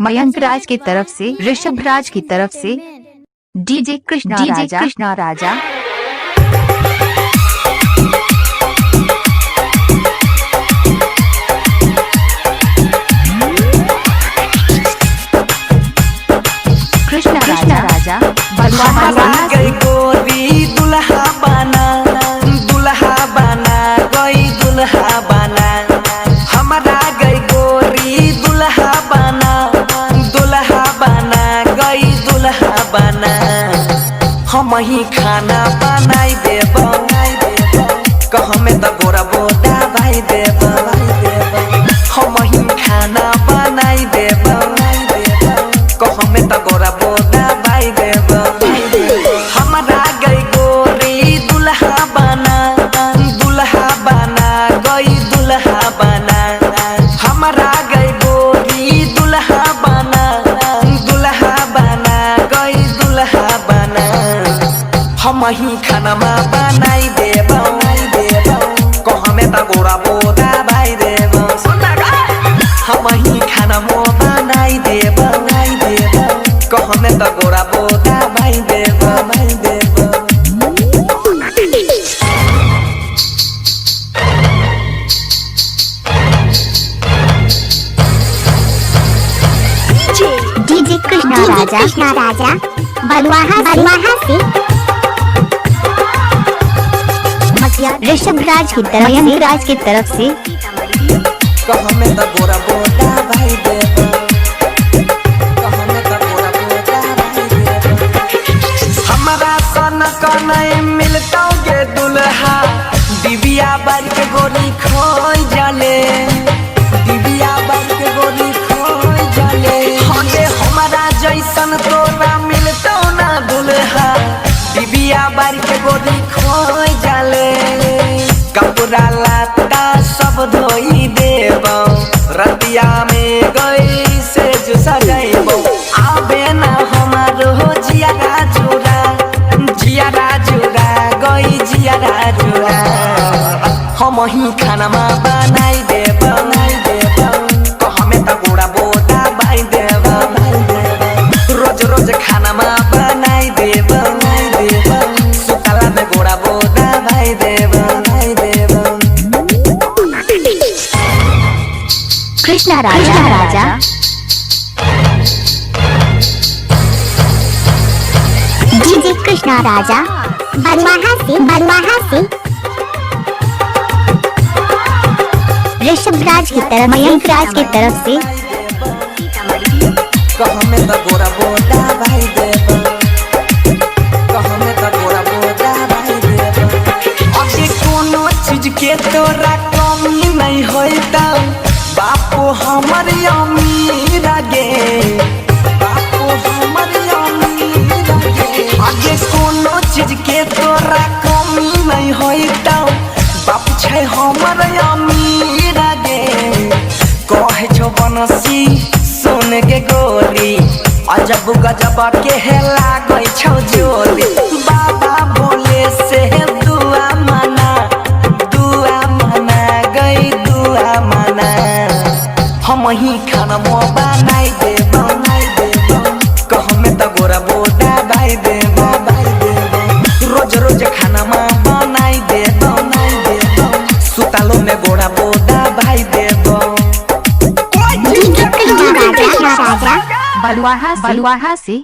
मयंक राज की तरफ से, ऋषभ राज की तरफ से, डीजे कृष्णा राजा। कृष्णा राजा हमारा गई गोरी दुल्हा बना गई दुल्हा बना। हमारा गई गोरी दुल्हा बना गई दुल्हा बना। हम ही खाना बनाई देब कह में तो गोरा बोदा भाई देब। हम ही खाना बनाई देब कह में तो गोरा बोदा भाई देब। हमारा गई गोरी दुल्हा बना गई दुल्हा बना। हमारा गई गोरी दुल्हा बना गई दुल्हा बना। हम ही खाना बनाई देब कह में तो गोरा बोदा भाई देब। हम ही खाना बनाई देब कह में तो गोरा बोदा भाई देब। डीजे कृष्णा राजा बलवाहा से ऋषभ राज की तरफ, मयंक राज की तरफ से, कह में तो गोरा बोदा भाई देब। हमारा सन कने मिलतोगे दुल्हा दिव्या बार के गोरी खोई जाले। दिव्या बार के गोरी खोई जाले। हटे हमारा जैसन तोरा मिलतो ना दुल्हा दिव्या बार के गोरी खोई जाले। कपड़ा लाता सब धोई देब रतिया में गई से जो सजाइबो। आबे ना हमारो जियारा जुड़ा गई जियारा जुड़ा। हम ही खाना बनाई देब कह में तो गोरा बोदा भाई देब। रोज रोज खाना बनाई देब सुतला में गोरा बोदा भाई देब। कृष्णा राजा डीजे कृष्णा राजा बलवाहा से ऋषभ राज की तरफ, मयंक राज की तरफ से, कह में तो गोरा बोदा भाई देब कह में तो गोरा बोदा भाई देब। अभी कोनो चीज के तोरा कमी नहीं होता बापू हमर अमीर गे। बापू हमर अमीर गे। आगे कोनो चीज के तोरा कमी नहीं होता बापू छै हमर अमीर गे। कहे छो बनसी सुन के गोरी अजब गजब के हेला गई छो जोली। बाबा बोले से दुआ मना गई दुआ मना। हम ही खाना बनाई देब कह में तो गोरा बोदा भाई देब। रोज रोज खाना बनाई देब सुतालो में गोरा बोदा भाई देब। डीजे कृष्णा राजा बलवाहा से